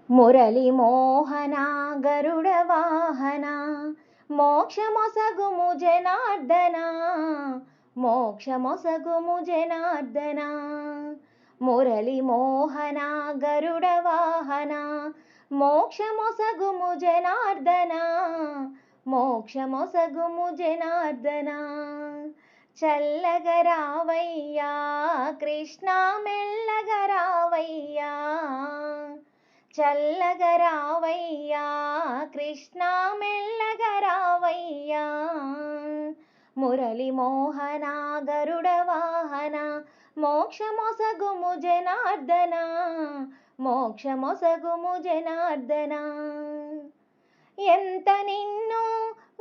మురళి మోహన గరుడ వాహన మోక్షమొసగుము జనార్దన మోక్షమొసగుము జనార్దన మురళి మోహన గరుడ వాహన మోక్షమొసగుము జనార్దన మోక్షమొసగుము జనార్దన చల్లగరావయ్యా కృష్ణ మెల్లగరావయ్యా చల్లగరావయ్యా కృష్ణ మెల్లగరావయ్యా మురళి మోహన గరుడ వాహన మోక్షమొసగుము జనార్దన మోక్షమొసగుము జనార్దన ఎంత నిన్ను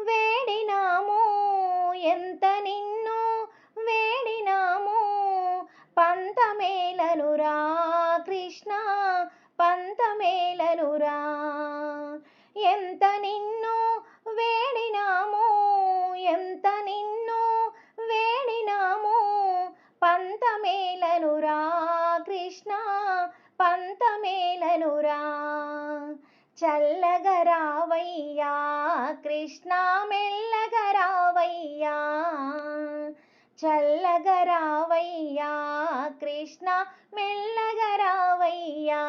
వేడినాము ఎంత నిన్ను వేడినాము పంతమేలనురా కృష్ణ పంతమేలనురా ఎంత నిన్ను వేడినాము ఎంత నిన్ను వేడినాము పంతమేలనురా కృష్ణ పంతమేలనురా చల్లగరావయ్యా కృష్ణ మెల్లగరావయ్యా చల్లగరావయ్యా కృష్ణ మెల్లగరావయ్యా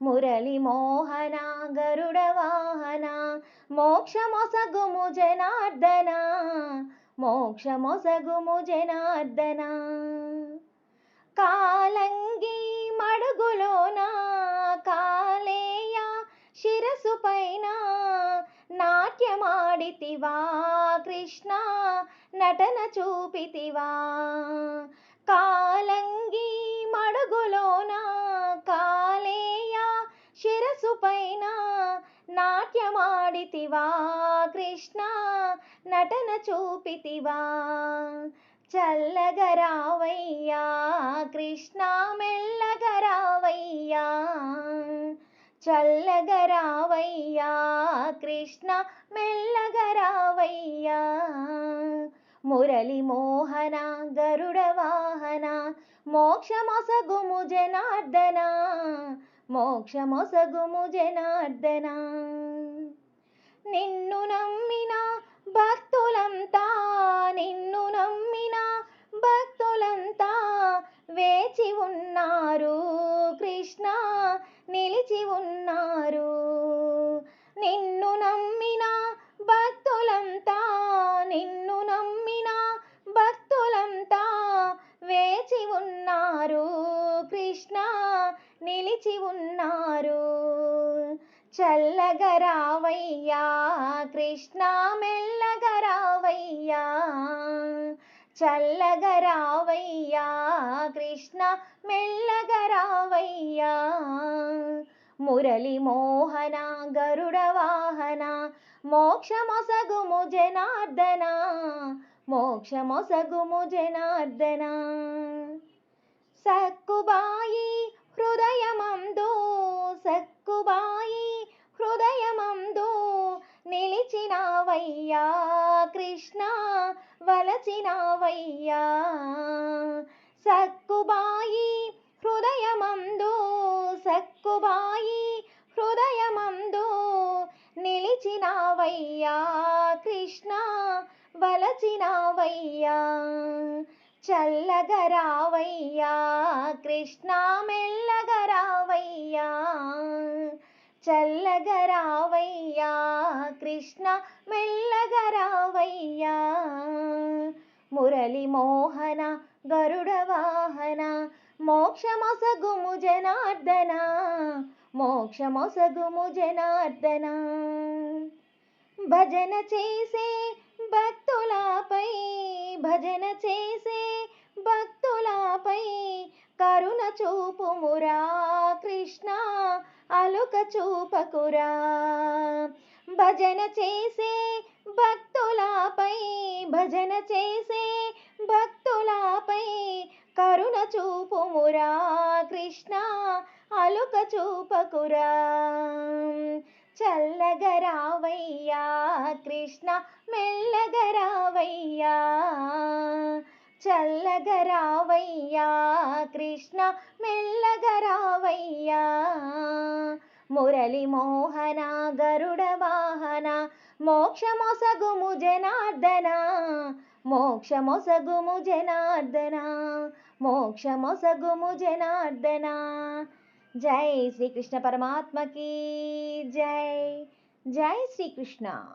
మురళి మోహన గరుడ వాహన మోక్షమొసగుము జనార్దన మోక్షమొసగుము జనార్దన కాలంగి మడుగులోన కాలేయ శిరసు పైన నాట్యమాడితివా కృష్ణ నటన చూపితివా కాలంగి మడుగులోన కాలేయ శిరసు పైన నాట్యమాడితివా కృష్ణ నటన చూపితివా చల్లగరావయ్యా కృష్ణ మెల్లగరావయ్యా చల్లగరావయ్యా కృష్ణ మెల్లగరావయ్యా మురళి మోహన గరుడ వాహన మోక్షమొసగుము జనార్దన మోక్షమొసగుము జనార్దన నిన్ను నమ్మిన భక్తులంతా నిన్ను నమ్మిన భక్తులంతా వేచి ఉన్నారు కృష్ణ నిలిచి ఉన్నారు నిన్ను నమ్మిన భక్తులంతా నిన్ను నమ్మిన భక్తులంతా వేచి ఉన్నారు కృష్ణ నిలిచి ఉన్నారు చల్లగరావయ్యా కృష్ణ మెల్లగరావయ్యా చల్లగరావయ్యా కృష్ణ మెల్లగరావయ్యా మురళి మోహన గరుడ వాహన మోక్షమొసగుము జనార్దన మోక్షమొసగుము జనార్దన సక్కుబాయి హృదయమందు సక్కుబాయి హృదయమందు నిలిచినావయ్యా కృష్ణ వలచినావయ్యా సక్కుబాయి హృదయమందు సక్కుబాయి హృదయమందు నిలిచినావయ్యా కృష్ణ వలచినావయ్యా చల్లగరావయ్యా కృష్ణ మెల్లగరావయ్యా చల్లగరావయ్యా కృష్ణ మెల్లగరావయ్యా మురళి మోహన గరుడ వాహన మోక్షమొసగుము జనార్దన మోక్షమొసగుము జనార్దన భజన చేసే భక్తులపై భజన చేసే భక్తులపై కరుణ చూపుమురా కృష్ణ అలుక చూపకురా భజన చేసే భక్తులపై భజన చేసే భక్తులపై కరుణ చూపుమురా కృష్ణ అలుక చూపకురా చల్లగరావయ్యా కృష్ణ మెల్లగరావయ్యా చల్లగరావయ్యా కృష్ణ మెల్లగరావయ్యా మురళి మోహన గరుడ వాహన మోక్షమొసగుము జనార్దన మోక్షమొసగుము జనార్దన మోక్షమొసగుము జనార్దన. జై శ్రీకృష్ణ పరమాత్మకి జై. జై శ్రీకృష్ణ.